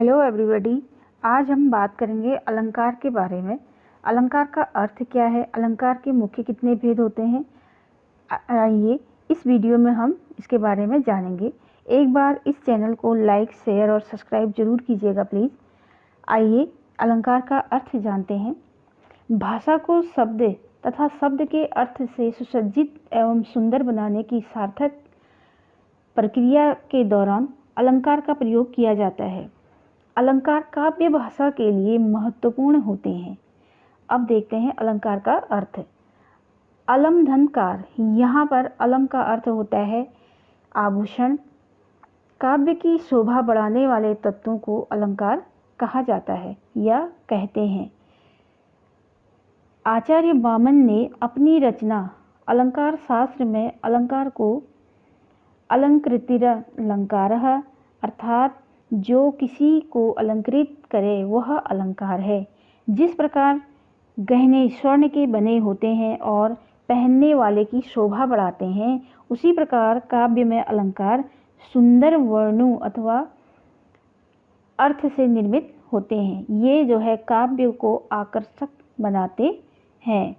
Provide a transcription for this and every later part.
Hello everybody. आज हम बात करेंगे अलंकार के बारे में। अलंकार का अर्थ क्या है, अलंकार के मुख्य कितने भेद होते हैं, आइए इस वीडियो में हम इसके बारे में जानेंगे। एक बार इस चैनल को लाइक, शेयर और सब्सक्राइब जरूर कीजिएगा प्लीज़। आइए अलंकार का अर्थ जानते हैं। भाषा को शब्द तथा शब्द के अर्थ से सुसज्जित एवं सुंदर बनाने की सार्थक प्रक्रिया के दौरान अलंकार का प्रयोग किया जाता है। अलंकार काव्य भाषा के लिए महत्वपूर्ण होते हैं। अब देखते हैं अलंकार का अर्थ। अलमधनकार, यहाँ पर अलम का अर्थ होता है आभूषण। काव्य की शोभा बढ़ाने वाले तत्वों को अलंकार कहा जाता है या कहते हैं। आचार्य वामन ने अपनी रचना अलंकार शास्त्र में अलंकार को अलंकृतिरलंकारः अर्थात जो किसी को अलंकृत करे वह अलंकार है। जिस प्रकार गहने स्वर्ण के बने होते हैं और पहनने वाले की शोभा बढ़ाते हैं, उसी प्रकार काव्य में अलंकार सुंदर वर्णों अथवा अर्थ से निर्मित होते हैं। ये जो है काव्य को आकर्षक बनाते हैं।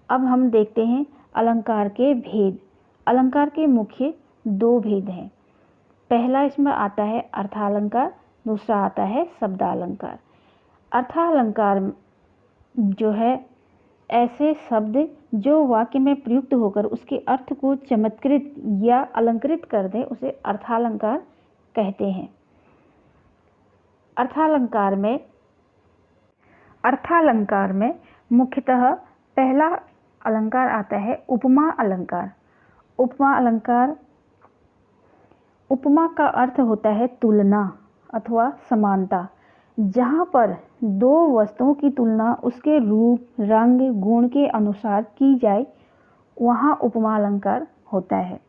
अब हम देखते हैं अलंकार के भेद। अलंकार के मुख्य दो भेद हैं। पहला इसमें आता है अर्थालंकार, दूसरा आता है शब्दालंकार। अर्थालंकार जो है ऐसे शब्द जो वाक्य में प्रयुक्त होकर उसके अर्थ को चमत्कृत या अलंकृत कर दे, उसे अर्थालंकार कहते हैं। अर्थालंकार में मुख्यतः पहला अलंकार आता है उपमा अलंकार। उपमा अलंकार, उपमा का अर्थ होता है तुलना अथवा समानता। जहाँ पर दो वस्तुओं की तुलना उसके रूप, रंग, गुण के अनुसार की जाए, वहाँ उपमा अलंकार होता है।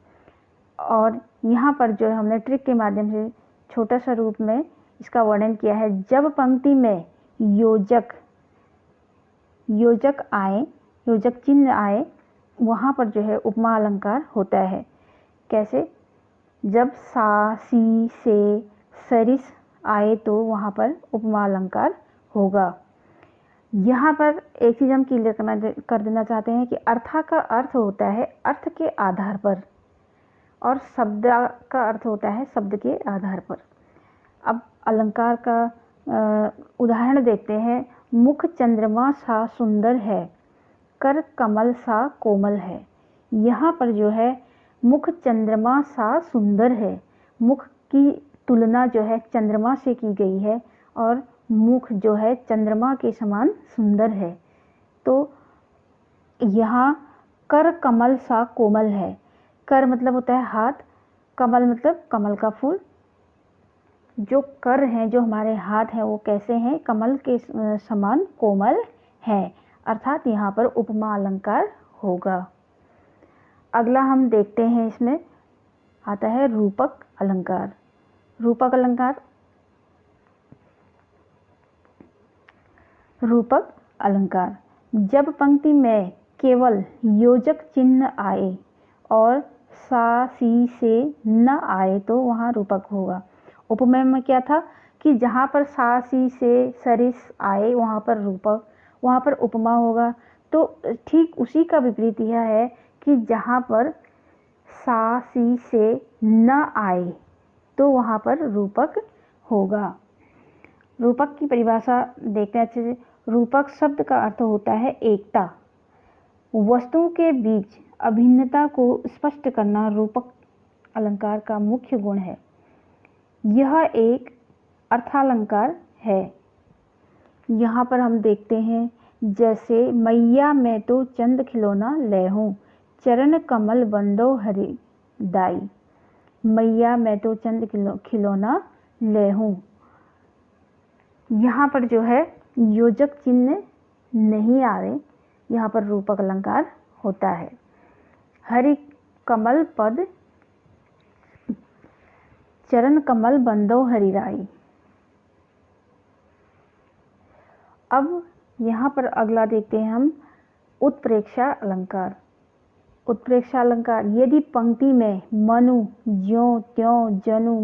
और यहाँ पर जो हमने ट्रिक के माध्यम से छोटा सा रूप में इसका वर्णन किया है। जब पंक्ति में योजक आए, योजक चिन्ह आए, वहाँ पर जो है उपमा अलंकार होता है। कैसे? जब सा, सी, से, सरिस आए तो वहाँ पर उपमा अलंकार होगा। यहाँ पर एक चीज़ हम क्लियर कर देना चाहते हैं कि अर्था का अर्थ होता है अर्थ के आधार पर और शब्द का अर्थ होता है शब्द के आधार पर। अब अलंकार का उदाहरण देखते हैं। मुख चंद्रमा सा सुंदर है, कर कमल सा कोमल है। यहाँ पर जो है मुख चंद्रमा सा सुंदर है, मुख की तुलना जो है चंद्रमा से की गई है और मुख जो है चंद्रमा के समान सुंदर है। तो यहाँ कर कमल सा कोमल है। कर मतलब होता है हाथ, कमल मतलब कमल का फूल। जो कर हैं, जो हमारे हाथ हैं, वो कैसे हैं? कमल के समान कोमल हैं। अर्थात यहाँ पर उपमा अलंकार होगा। अगला हम देखते हैं, इसमें आता है रूपक अलंकार। रूपक अलंकार, रूपक अलंकार जब पंक्ति में केवल योजक चिन्ह आए और सा, सी, से न आए तो वहाँ रूपक होगा। उपमेय में क्या था कि जहाँ पर सा, सी, से, सरिस आए वहाँ पर रूपक, वहाँ पर उपमा होगा। तो ठीक उसी का विपरीत यह है कि जहाँ पर सा, सी, से न आए तो वहाँ पर रूपक होगा। रूपक की परिभाषा देखते हैं अच्छे से। रूपक शब्द का अर्थ होता है एकता, वस्तुओं के बीच अभिन्नता को स्पष्ट करना रूपक अलंकार का मुख्य गुण है। यह एक अर्थालंकार है। यहाँ पर हम देखते हैं, जैसे मैया मैं तो चंद खिलौना लेहूँ, चरण कमल बंदो हरि दाई। मैया मैं तो चंद खिलौना लेहूँ। यहाँ पर जो है योजक चिन्ह नहीं आ रहे, यहाँ पर रूपक अलंकार होता है। हरि कमल पद, चरण कमल बंदो हरि राई। अब यहाँ पर अगला देखते हैं हम उत्प्रेक्षा अलंकार। उत्प्रेक्षा अलंकार, यदि पंक्ति में मनु, ज्यों त्यों, जनु,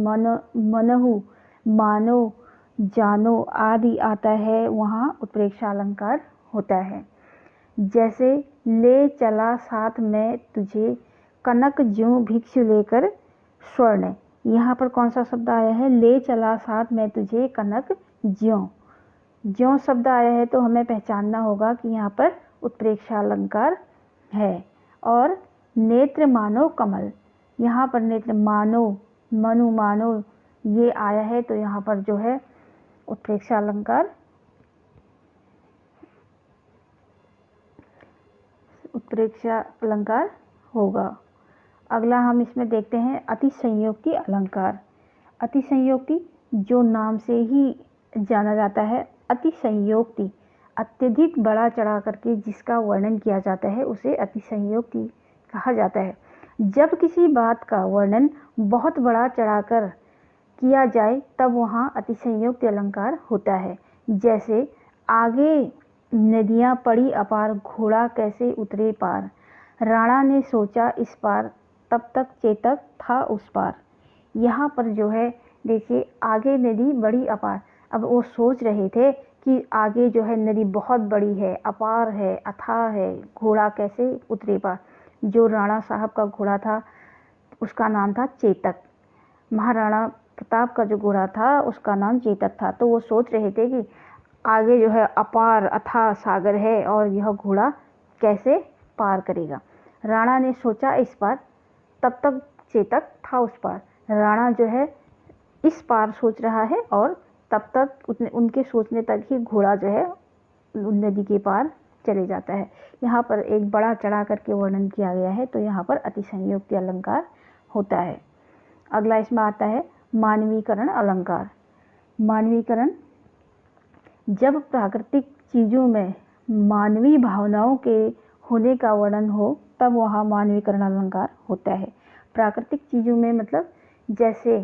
मनहु, मानो, जानो आदि आता है वहाँ उत्प्रेक्षा अलंकार होता है। जैसे ले चला साथ में तुझे कनक ज्यों भिक्षु लेकर स्वर्ण, यहाँ पर कौन सा शब्द आया है? ले चला साथ में तुझे कनक ज्यों। ज्यों शब्द आया है तो हमें पहचानना होगा कि यहाँ पर उत्प्रेक्षा अलंकार है। और नेत्र मानो कमल, यहाँ पर नेत्र मानो, मनु मानो ये आया है तो यहाँ पर जो है उत्प्रेक्षा अलंकार होगा। अगला हम इसमें देखते हैं अतिसंयोक्ति अलंकार। अतिसंयोक्ति जो नाम से ही जाना जाता है, अतिसंयोक्ति अत्यधिक बड़ा चढ़ा करके जिसका वर्णन किया जाता है उसे अतिसंयोक्ति कहा जाता है। जब किसी बात का वर्णन बहुत बड़ा चढ़ाकर किया जाए तब वहाँ अतिसंयोक्ति अलंकार होता है। जैसे आगे नदियाँ पड़ी अपार, घोड़ा कैसे उतरे पार, राणा ने सोचा इस पार, तब तक चेतक था उस पार। यहाँ पर जो है देखिए आगे नदी बड़ी अपार, अब वो सोच रहे थे कि आगे जो है नदी बहुत बड़ी है, अपार है, अथाह है, घोड़ा कैसे उतरे पार। जो राणा साहब का घोड़ा था उसका नाम था चेतक, महाराणा प्रताप का जो घोड़ा था उसका नाम चेतक था। तो वो सोच रहे थे कि आगे जो है अपार अथाह सागर है और यह घोड़ा कैसे पार करेगा। राणा ने सोचा इस पार, तब तक चेतक था उस पार। राणा जो है इस पार सोच रहा है और तब तक उनके सोचने तक ही घोड़ा जो है नदी के पार चले जाता है। यहाँ पर एक बड़ा चढ़ा करके वर्णन किया गया है तो यहाँ पर अतिसंयोक्ति अलंकार होता है। अगला इसमें आता है मानवीकरण अलंकार। मानवीकरण, जब प्राकृतिक चीज़ों में मानवीय भावनाओं के होने का वर्णन हो तब वहाँ मानवीकरण अलंकार होता है। प्राकृतिक चीज़ों में मतलब जैसे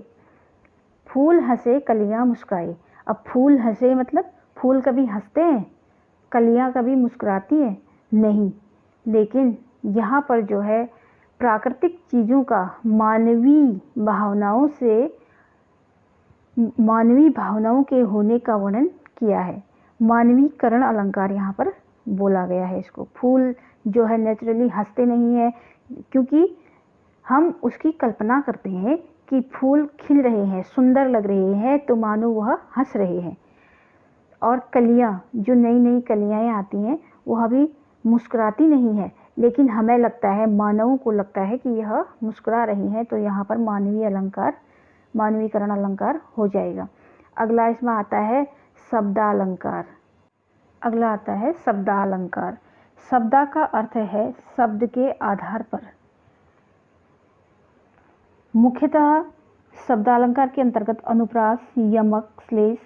फूल हंसे कलियाँ मुस्कुराए। अब फूल हंसे मतलब फूल कभी हंसते हैं, कलियाँ कभी मुस्कुराती हैं? नहीं। लेकिन यहाँ पर जो है प्राकृतिक चीज़ों का मानवीय भावनाओं के होने का वर्णन किया है। मानवीकरण अलंकार यहाँ पर बोला गया है इसको। फूल जो है नेचुरली हंसते नहीं है, क्योंकि हम उसकी कल्पना करते हैं कि फूल खिल रहे हैं, सुंदर लग रहे हैं, तो मानो वह हंस रहे हैं। और कलियाँ, जो नई नई कलियाँ आती हैं वह भी मुस्कुराती नहीं है, लेकिन हमें लगता है, मानवों को लगता है कि यह मुस्कुरा रही हैं, तो यहाँ पर मानवीकरण अलंकार हो जाएगा। अगला इसमें आता है शब्दालंकार। अगला आता है शब्दालंकार। शब्दा का अर्थ है शब्द के आधार पर। मुख्यतः शब्दालंकार के अंतर्गत अनुप्रास, यमक, श्लेष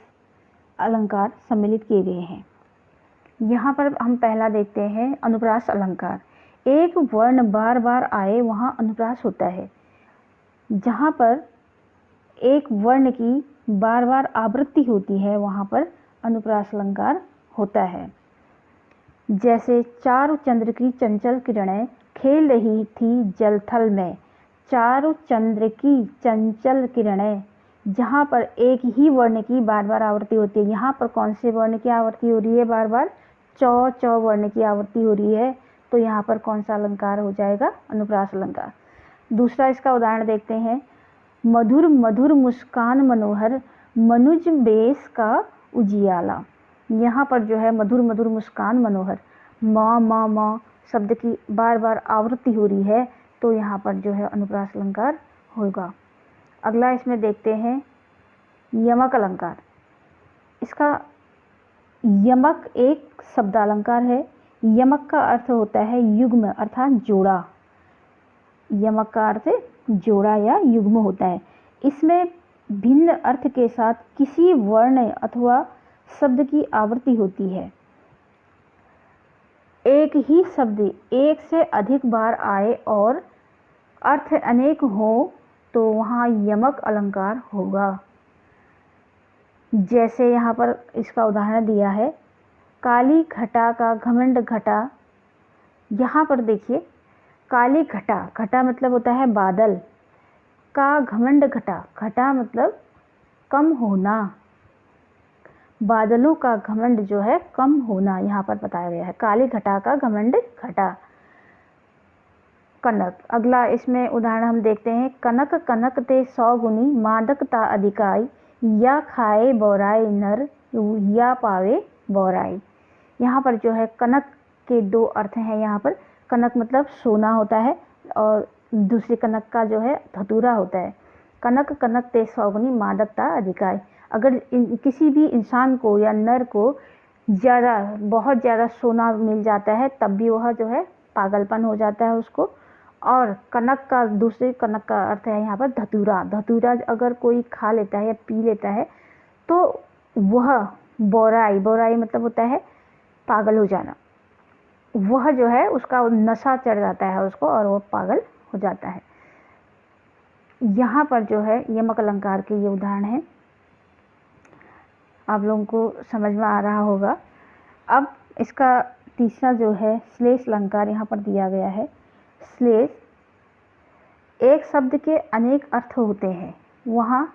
अलंकार सम्मिलित किए गए हैं। यहाँ पर हम पहला देखते हैं अनुप्रास अलंकार। एक वर्ण बार बार आए वहाँ अनुप्रास होता है। जहाँ पर एक वर्ण की बार बार आवृत्ति होती है वहाँ पर अनुप्रास अलंकार होता है। जैसे चारु चंद्र की चंचल किरणें खेल रही थी जलथल में। चारु चंद्र की चंचल किरणें, जहाँ पर एक ही वर्ण की बार बार आवृत्ति होती है। यहाँ पर कौन से वर्ण की आवृत्ति हो रही है? बार बार चौ वर्ण की आवृत्ति हो रही है, तो यहाँ पर कौन सा अलंकार हो जाएगा? अनुप्रास अलंकार। दूसरा इसका उदाहरण देखते हैं। मधुर मधुर मुस्कान मनोहर, मनुज बेस का उजियाला। यहाँ पर जो है मधुर मधुर मुस्कान मनोहर, माँ शब्द की बार बार आवृत्ति हो रही है, तो यहाँ पर जो है अनुप्रास अलंकार होगा। अगला इसमें देखते हैं यमक अलंकार। इसका यमक एक शब्दालंकार है। यमक का अर्थ होता है युग्म अर्थात जोड़ा। यमक का अर्थ जोड़ा या युग्म होता है। इसमें भिन्न अर्थ के साथ किसी वर्ण अथवा शब्द की आवृत्ति होती है। एक ही शब्द एक से अधिक बार आए और अर्थ अनेक हो तो वहाँ यमक अलंकार होगा। जैसे यहाँ पर इसका उदाहरण दिया है, काली घटा का घमंड घटा। यहाँ पर देखिए काली घटा, घटा मतलब होता है बादल, का घमंड घटा, घटा मतलब कम होना। बादलों का घमंड जो है कम होना यहाँ पर बताया गया है। काली घटा का घमंड घटा। कनक, अगला इसमें उदाहरण हम देखते हैं। कनक कनक ते 100 गुनी मादकता अधिकाई, या खाए बोराई नर या पावे बोराई। यहाँ पर जो है कनक के दो अर्थ हैं। यहाँ पर कनक मतलब सोना होता है और दूसरी कनक का जो है धतूरा होता है। कनक कनक ते 100 गुनी मादकता अधिकाई। अगर किसी भी इंसान को या नर को बहुत ज़्यादा सोना मिल जाता है तब भी वह जो है पागलपन हो जाता है उसको। और कनक का दूसरे कनक का अर्थ है यहाँ पर धतूरा। धतूरा अगर कोई खा लेता है या पी लेता है तो वह बोराई, बोराई मतलब होता है पागल हो जाना, वह जो है उसका नशा चढ़ जाता है उसको और वो पागल हो जाता है। यहाँ पर जो है यमक अलंकार के ये उदाहरण है। आप लोगों को समझ में आ रहा होगा। अब इसका तीसरा जो है श्लेष अलंकार यहाँ पर दिया गया है। श्लेष, एक शब्द के अनेक अर्थ होते हैं, वहाँ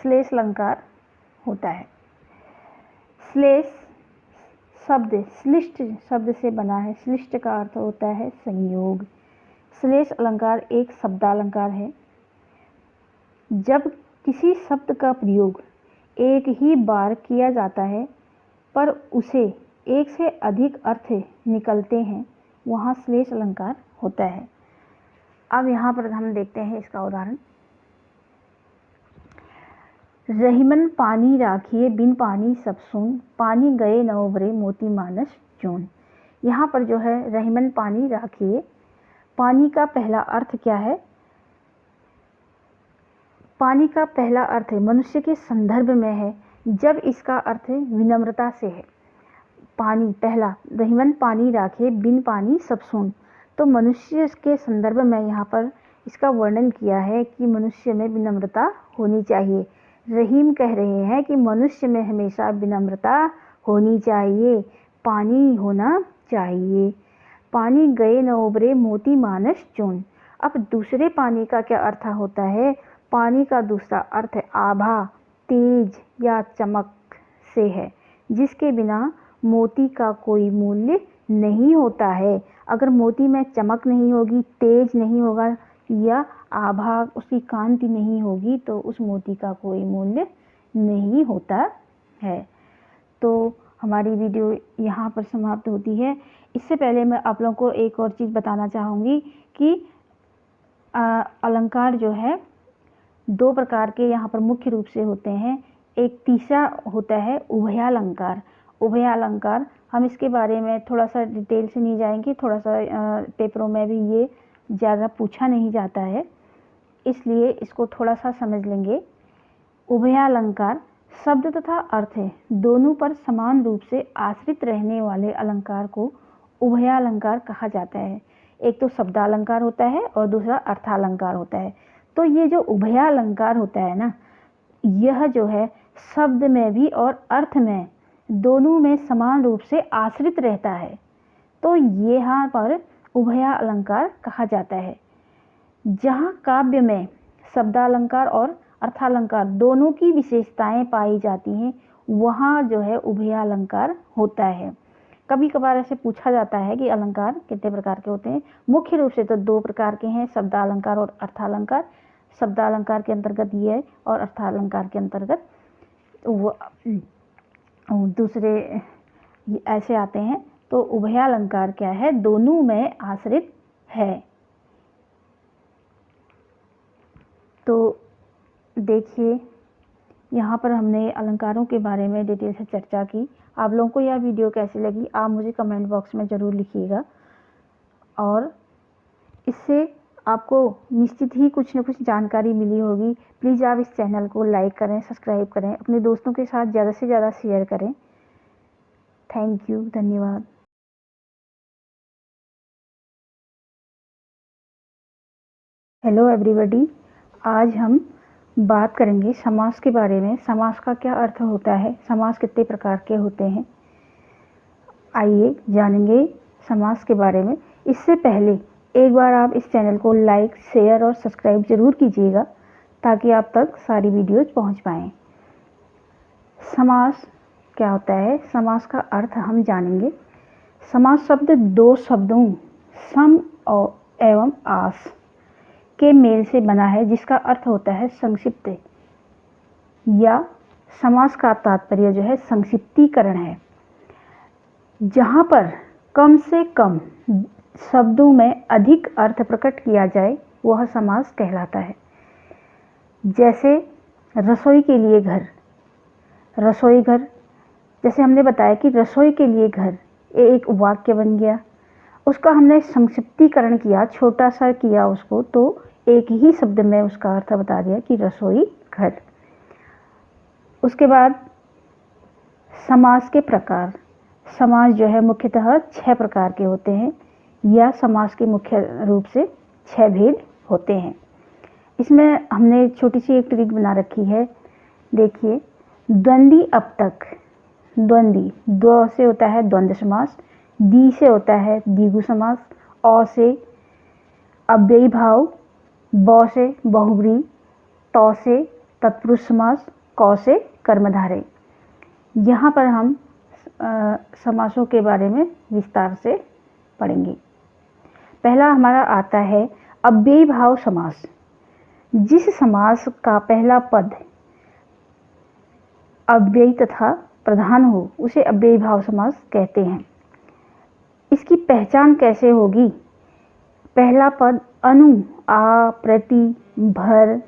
श्लेष अलंकार होता है। श्लेष शब्द श्लिष्ट शब्द से बना है। श्लिष्ट का अर्थ होता है संयोग। श्लेष अलंकार एक शब्दालंकार है। जब किसी शब्द का प्रयोग एक ही बार किया जाता है पर उसे एक से अधिक अर्थ निकलते हैं, वहाँ श्लेष अलंकार होता है। अब यहाँ पर हम देखते हैं इसका उदाहरण। रहीमन पानी राखिए बिन पानी सब सून, पानी गए न उभरे मोती मानस चून। यहाँ पर जो है रहीमन पानी राखिए, पानी का पहला अर्थ क्या है? पानी का पहला अर्थ मनुष्य के संदर्भ में है जब इसका अर्थ विनम्रता से है। पानी पहला, रहीमन पानी राखे बिन पानी सब सून, तो मनुष्य के संदर्भ में यहाँ पर इसका वर्णन किया है कि मनुष्य में विनम्रता होनी चाहिए। रहीम कह रहे हैं कि मनुष्य में हमेशा विनम्रता होनी चाहिए, पानी होना चाहिए। पानी गए न उभरे मोती मानस चून। अब दूसरे पानी का क्या अर्थ होता है? पानी का दूसरा अर्थ आभा, तेज या चमक से है, जिसके बिना मोती का कोई मूल्य नहीं होता है। अगर मोती में चमक नहीं होगी, तेज नहीं होगा या आभा उसकी कांति नहीं होगी तो उस मोती का कोई मूल्य नहीं होता है। तो हमारी वीडियो यहाँ पर समाप्त होती है। इससे पहले मैं आप लोगों को एक और चीज़ बताना चाहूँगी कि अलंकार जो है दो प्रकार के यहाँ पर मुख्य रूप से होते हैं। एक तीसरा होता है उभयालंकार। उभयालंकार, हम इसके बारे में थोड़ा सा डिटेल से नहीं जाएंगे, थोड़ा सा पेपरों में भी ये ज़्यादा पूछा नहीं जाता है, इसलिए इसको थोड़ा सा समझ लेंगे। उभयालंकार शब्द तथा अर्थ दोनों पर समान रूप से आश्रित रहने वाले अलंकार को उभयालंकार कहा जाता है। एक तो शब्दालंकार होता है और दूसरा अर्थालंकार होता है। तो ये जो उभयालंकार होता है ना, यह जो है शब्द में भी और अर्थ में दोनों में समान रूप से आश्रित रहता है, तो यहाँ पर उभयालंकार कहा जाता है। जहाँ काव्य में शब्दालंकार और अर्थालंकार दोनों की विशेषताएं पाई जाती हैं, वहाँ जो है उभयालंकार होता है। कभी कभार ऐसे पूछा जाता है कि अलंकार कितने प्रकार के होते हैं? मुख्य रूप से तो दो प्रकार के हैं, शब्दालंकार और अर्थालंकार। शब्दालंकार के अंतर्गत ये और अर्थालंकार के अंतर्गत वो दूसरे ऐसे आते हैं। तो उभयालंकार क्या है? दोनों में आश्रित है। तो देखिए, यहाँ पर हमने अलंकारों के बारे में डिटेल से चर्चा की। आप लोगों को यह वीडियो कैसी लगी आप मुझे कमेंट बॉक्स में ज़रूर लिखिएगा, और इससे आपको निश्चित ही कुछ न कुछ जानकारी मिली होगी। प्लीज़ आप इस चैनल को लाइक करें, सब्सक्राइब करें, अपने दोस्तों के साथ ज़्यादा से ज़्यादा शेयर करें। थैंक यू, धन्यवाद। हेलो एवरीबॉडी, आज हम बात करेंगे समास के बारे में। समास का क्या अर्थ होता है, समास कितने प्रकार के होते हैं, आइए जानेंगे समास के बारे में। इससे पहले एक बार आप इस चैनल को लाइक, शेयर और सब्सक्राइब ज़रूर कीजिएगा ताकि आप तक सारी वीडियोज़ पहुंच पाएँ। समास क्या होता है? समास का अर्थ हम जानेंगे। समास शब्द दो शब्दों सम और एवं आस के मेल से बना है, जिसका अर्थ होता है संक्षिप्त, या समास का तात्पर्य जो है संक्षिप्तीकरण है। जहाँ पर कम से कम शब्दों में अधिक अर्थ प्रकट किया जाए वह समास कहलाता है। जैसे रसोई के लिए घर, रसोई घर, जैसे हमने बताया कि रसोई के लिए घर, ये एक वाक्य बन गया। उसका हमने संक्षिप्तीकरण किया, छोटा सा किया उसको, तो एक ही शब्द में उसका अर्थ बता दिया कि रसोई घर। उसके बाद समास के प्रकार। समास जो है मुख्यतः 6 प्रकार के होते हैं, या समास के मुख्य रूप से 6 भेद होते हैं। इसमें हमने छोटी सी एक ट्रिक बना रखी है। देखिए, द्वंद्वी अपतक, द्वंद्वी, द्व से होता है द्वंद्व समास, दी से होता है द्विगु समास, औ से अव्ययी भाव, ब से बहुब्रीहि, त से तत्पुरुष समास, क से कर्मधारय। यहाँ पर हम समासों के बारे में विस्तार से पढ़ेंगे। पहला हमारा आता है अव्ययी भाव समास। जिस समास का पहला पद अव्ययी तथा प्रधान हो उसे अव्ययी भाव समास कहते हैं। इसकी पहचान कैसे होगी? पहला पद अनु, आ, प्रति, भर,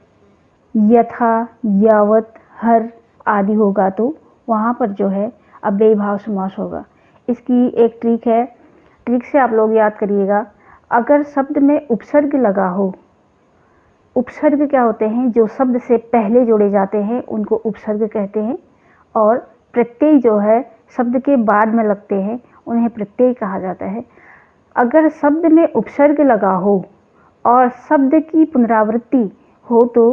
यथा, यावत, हर आदि होगा तो वहाँ पर जो है अव्ययी भाव समास होगा। इसकी एक ट्रिक है, ट्रिक से आप लोग याद करिएगा। अगर शब्द में उपसर्ग लगा हो, उपसर्ग क्या होते हैं? जो शब्द से पहले जोड़े जाते हैं उनको उपसर्ग कहते हैं, और प्रत्यय जो है शब्द के बाद में लगते हैं उन्हें प्रत्यय कहा जाता है। अगर शब्द में उपसर्ग लगा हो और शब्द की पुनरावृत्ति हो तो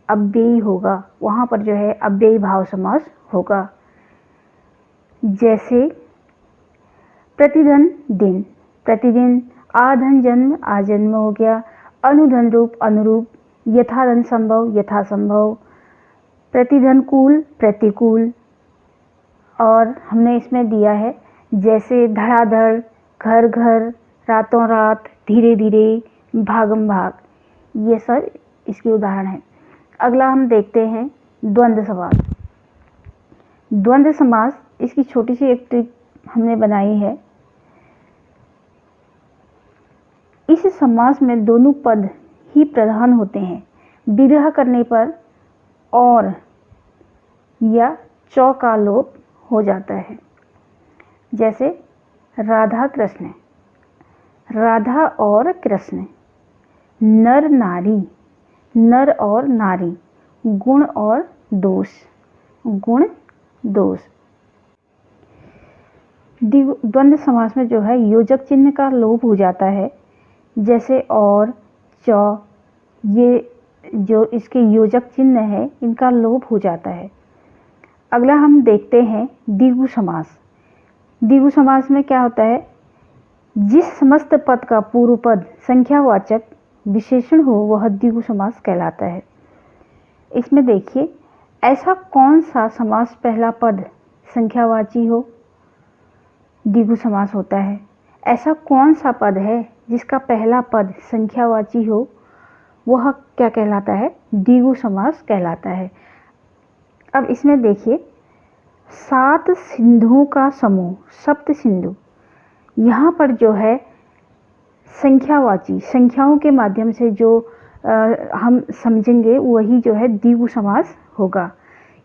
अव्ययी होगा, वहाँ पर जो है अव्ययी भाव समास होगा। जैसे प्रतिधन दिन, प्रतिदिन, आधन जन्म, आजन्म हो गया, अनुधन रूप, अनुरूप, यथाधन संभव, यथासंभव, प्रतिधन कूल, प्रतिकूल। और हमने इसमें दिया है जैसे धड़ाधड़, घर घर, रातों रात, धीरे धीरे, भागम भाग, ये सब इसके उदाहरण हैं। अगला हम देखते हैं द्वंद्व समास। द्वंद्व समास, इसकी छोटी सी एक ट्रिक हमने बनाई है। इस समास में दोनों पद ही प्रधान होते हैं। विग्रह करने पर और या चौ का लोप हो जाता है। जैसे राधा कृष्ण, राधा और कृष्ण, नर नारी, नर और नारी, गुण और दोष, गुण दोष। द्वंद्व समास में जो है योजक चिन्ह का लोप हो जाता है। जैसे और, चौ, ये जो इसके योजक चिन्ह है इनका लोप हो जाता है। अगला हम देखते हैं द्विगु समास। द्विगु समास में क्या होता है? जिस समस्त पद का पूर्व पद संख्यावाचक विशेषण हो वह द्विगु समास कहलाता है। इसमें देखिए, ऐसा कौन सा समास पहला पद संख्यावाची हो? द्विगु समास होता है। ऐसा कौन सा पद है जिसका पहला पद संख्यावाची हो? वह क्या कहलाता है? द्विगु समास कहलाता है। अब इसमें देखिए, 7 सिंधुओं का समूह, सप्त सिंधु, यहाँ पर जो है संख्यावाची, संख्याओं के माध्यम से जो हम समझेंगे वही जो है द्विगु समास होगा।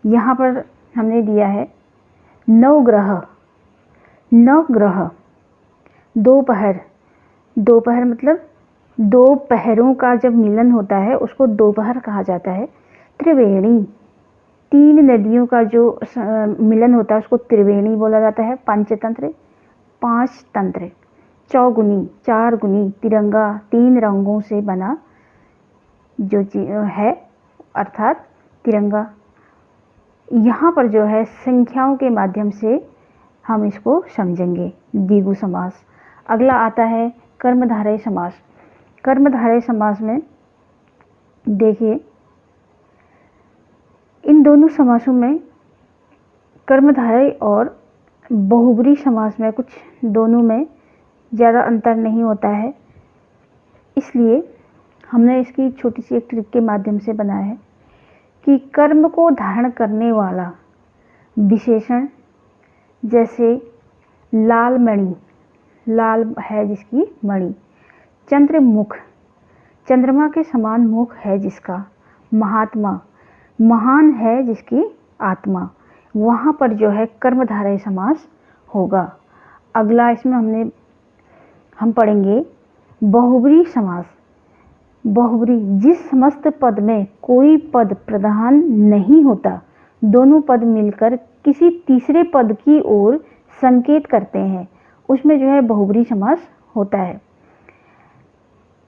यहाँ पर हमने दिया है नवग्रह, नवग्रह, दोपहर, दोपहर मतलब 2 पहरों का जब मिलन होता है उसको दोपहर कहा जाता है। त्रिवेणी, 3 नदियों का जो मिलन होता है उसको त्रिवेणी बोला जाता है। पंचतंत्र, 5 तंत्र, चौगुनी, 4 गुनी, तिरंगा, 3 रंगों से बना जो है अर्थात तिरंगा। यहाँ पर जो है संख्याओं के माध्यम से हम इसको समझेंगे द्विगु समास। अगला आता है कर्मधारय समास। कर्मधारय समास में देखिए, इन दोनों समासों में कर्मधारय और बहुब्री समास में कुछ दोनों में ज़्यादा अंतर नहीं होता है, इसलिए हमने इसकी छोटी सी एक ट्रिक के माध्यम से बनाया है कि कर्म को धारण करने वाला विशेषण, जैसे लाल मणि, लाल है जिसकी मणि, चंद्रमुख, चंद्रमा के समान मुख है जिसका, महात्मा, महान है जिसकी आत्मा, वहाँ पर जो है कर्मधारय समास होगा। अगला इसमें हम पढ़ेंगे बहुब्री समास। बहुब्री, जिस समस्त पद में कोई पद प्रधान नहीं होता, दोनों पद मिलकर किसी तीसरे पद की ओर संकेत करते हैं, उसमें जो है बहुब्री समास होता है।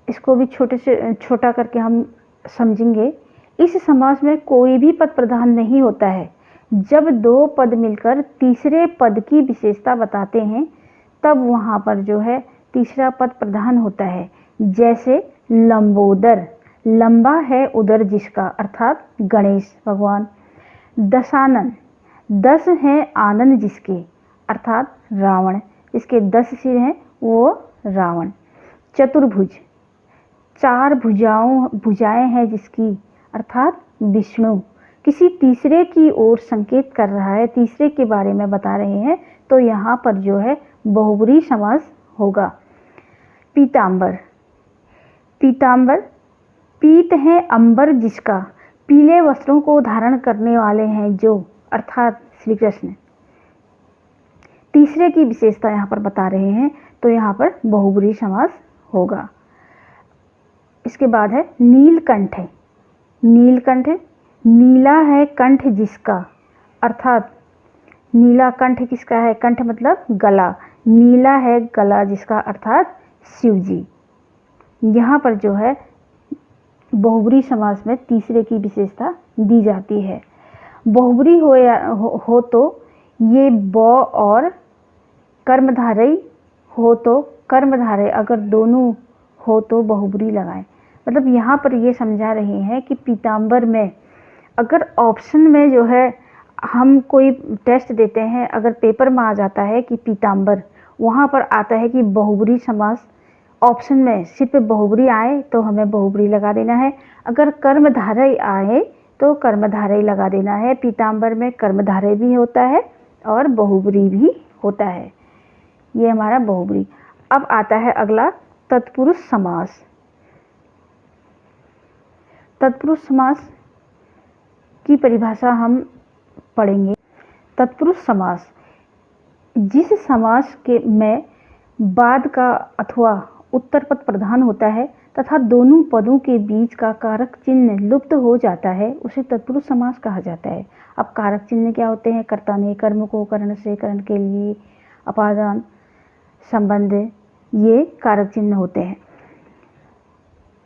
इसको भी छोटा करके हम समझेंगे। इस समास में कोई भी पद प्रधान नहीं होता है। जब दो पद मिलकर तीसरे पद की विशेषता बताते हैं, तब वहाँ पर जो है तीसरा पद प्रधान होता है। जैसे लंबोदर, लंबा है उदर जिसका, अर्थात गणेश भगवान। दशानन, 10 है आनंद जिसके, अर्थात रावण, जिसके 10 सिर हैं वो रावण। चतुर्भुज, 4 भुजाएं हैं जिसकी, अर्थात विष्णु, किसी तीसरे की ओर संकेत कर रहा है, तीसरे के बारे में बता रहे हैं, तो यहाँ पर जो है बहुब्री समास होगा। पीतांबर, पीतांबर, पीत है अंबर जिसका, पीले वस्त्रों को धारण करने वाले हैं जो, अर्थात श्री कृष्ण, तीसरे की विशेषता यहाँ पर बता रहे हैं, तो यहाँ पर बहुब्री समास होगा। इसके बाद है नीलकंठ। नीलकंठ, नीला है कंठ जिसका, अर्थात नीला कंठ किसका है, कंठ मतलब गला, नीला है गला जिसका, अर्थात शिव जी। यहाँ पर जो है बहुब्री समास में तीसरे की विशेषता दी जाती है। बहुब्री हो तो ये ब और कर्मधारय हो तो कर्मधारय, अगर दोनों हो तो बहुब्री लगाएं। मतलब यहाँ पर ये समझा रहे हैं कि पीतांबर में अगर ऑप्शन में जो है हम कोई टेस्ट देते हैं, अगर पेपर में आ जाता है कि पीतांबर, वहाँ पर आता है कि बहुब्री समास, ऑप्शन में सिर्फ बहुब्री आए तो हमें बहुब्री लगा देना है। अगर कर्मधारय आए तो कर्मधारय लगा देना है। पीतांबर में कर्मधारय भी होता है और बहुब्री भी होता है। ये हमारा बहुब्री। अब आता है अगला तत्पुरुष समास। तत्पुरुष समास की परिभाषा हम पढ़ेंगे। तत्पुरुष समास, जिस समास के में बाद का अथवा उत्तर पद प्रधान होता है तथा दोनों पदों के बीच का कारक चिन्ह लुप्त हो जाता है, उसे तत्पुरुष समास कहा जाता है। अब कारक चिन्ह क्या होते हैं? कर्ता ने कर्म को करण से, करण के लिए, अपादान, संबंध, ये कारक चिन्ह होते हैं।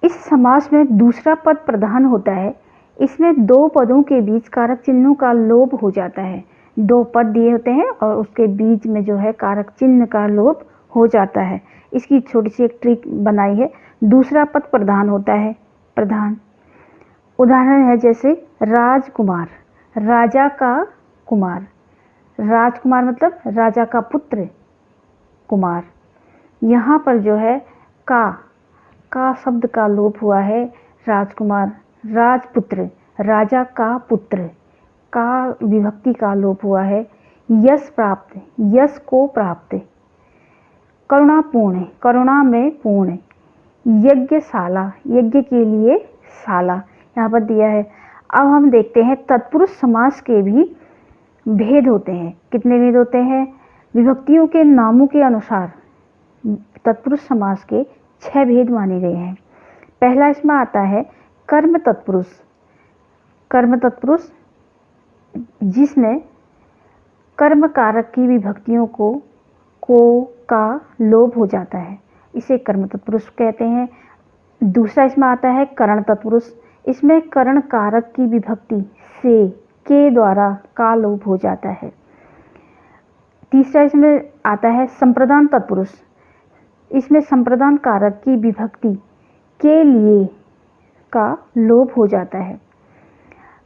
इस समास में दूसरा पद प्रधान होता है। इसमें दो पदों के बीच कारक चिन्हों का लोप हो जाता है। दो पद दिए होते हैं और उसके बीच में जो है कारक चिन्ह का लोप हो जाता है। इसकी छोटी सी एक ट्रिक बनाई है। दूसरा पद प्रधान होता है, प्रधान। उदाहरण है जैसे राजकुमार, राजा का कुमार। राजकुमार मतलब राजा का पुत्र, कुमार। यहाँ पर जो है का शब्द का लोप हुआ है। राजकुमार, राजपुत्र, राजा का पुत्र, का विभक्ति का लोप हुआ है। यश प्राप्त, यश को प्राप्त। करुणापूर्ण, करुणा में पूर्ण। यज्ञशाला, यज्ञ के लिए शाला, यहाँ पर दिया है। अब हम देखते हैं तत्पुरुष समास के भी भेद होते हैं। कितने भेद होते हैं? विभक्तियों के नामों के अनुसार तत्पुरुष समास के 6 भेद माने गए हैं। पहला इसमें आता है कर्म तत्पुरुष। कर्म तत्पुरुष जिसमें कर्म कारक की विभक्तियों को का लोप हो जाता है, इसे कर्म तत्पुरुष कहते हैं। दूसरा इसमें आता है करण तत्पुरुष। इसमें करण कारक की विभक्ति से, के द्वारा का लोप हो जाता है। तीसरा इसमें आता है संप्रदान तत्पुरुष। इसमें संप्रदान कारक की विभक्ति के लिए का लोप हो जाता है।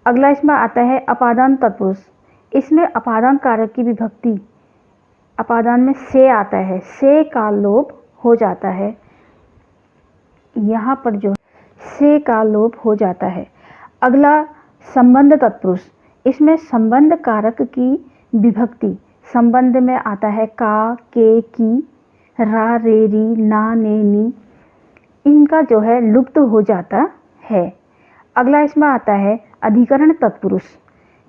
अगला इसमें आता है अपादान तत्पुरुष। इसमें अपादान कारक की विभक्ति अपादान में से आता है, से का लोप हो जाता है। यहाँ पर जो से का लोप हो जाता है। अगला संबंध तत्पुरुष, इसमें संबंध कारक की विभक्ति संबंध में आता है का, के, की, रा, रे, री, ना, ने, नी, इनका जो है लुप्त हो जाता है। अगला इसमें आता है अधिकरण तत्पुरुष,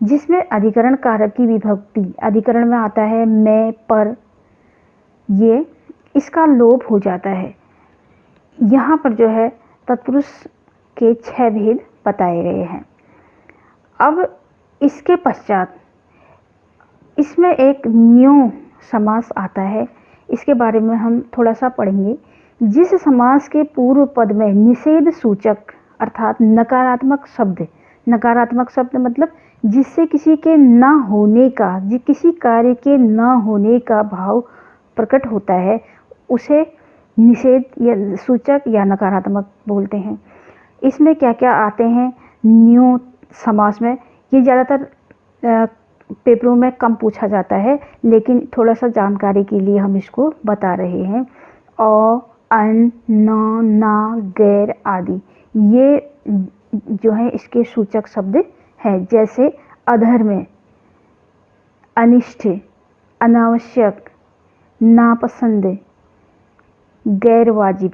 जिसमें अधिकरण कारक की विभक्ति अधिकरण में आता है मैं, पर, ये, इसका लोप हो जाता है। यहाँ पर जो है तत्पुरुष के 6 भेद बताए गए हैं। अब इसके पश्चात इसमें एक न्यू समास आता है, इसके बारे में हम थोड़ा सा पढ़ेंगे। जिस समास के पूर्व पद में निषेध सूचक अर्थात नकारात्मक शब्द मतलब जिससे किसी के न होने का, किसी कार्य के न होने का भाव प्रकट होता है, उसे निषेध या सूचक या नकारात्मक बोलते हैं। इसमें क्या क्या आते हैं न्यू समास में, ये ज़्यादातर पेपरों में कम पूछा जाता है, लेकिन थोड़ा सा जानकारी के लिए हम इसको बता रहे हैं। औ, अन, न, ना, गैर आदि ये जो है इसके सूचक शब्द हैं। जैसे अधर्म, अनिष्ट, अनावश्यक, नापसंद, गैर वाजिब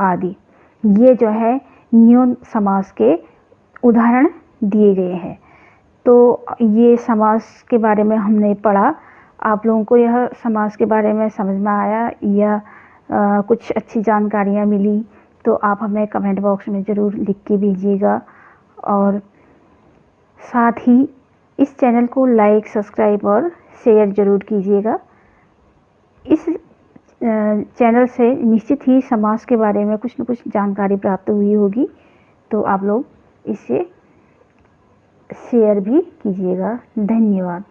आदि, ये जो है न्यून समास के उदाहरण दिए गए हैं। तो ये समास के बारे में हमने पढ़ा। आप लोगों को यह समास के बारे में समझ में आया या कुछ अच्छी जानकारियाँ मिली तो आप हमें कमेंट बॉक्स में ज़रूर लिख के भेजिएगा। और साथ ही इस चैनल को लाइक, सब्सक्राइब और शेयर ज़रूर कीजिएगा। इस चैनल से निश्चित ही समास के बारे में कुछ न कुछ जानकारी प्राप्त हुई होगी, तो आप लोग इसे शेयर भी कीजिएगा। धन्यवाद।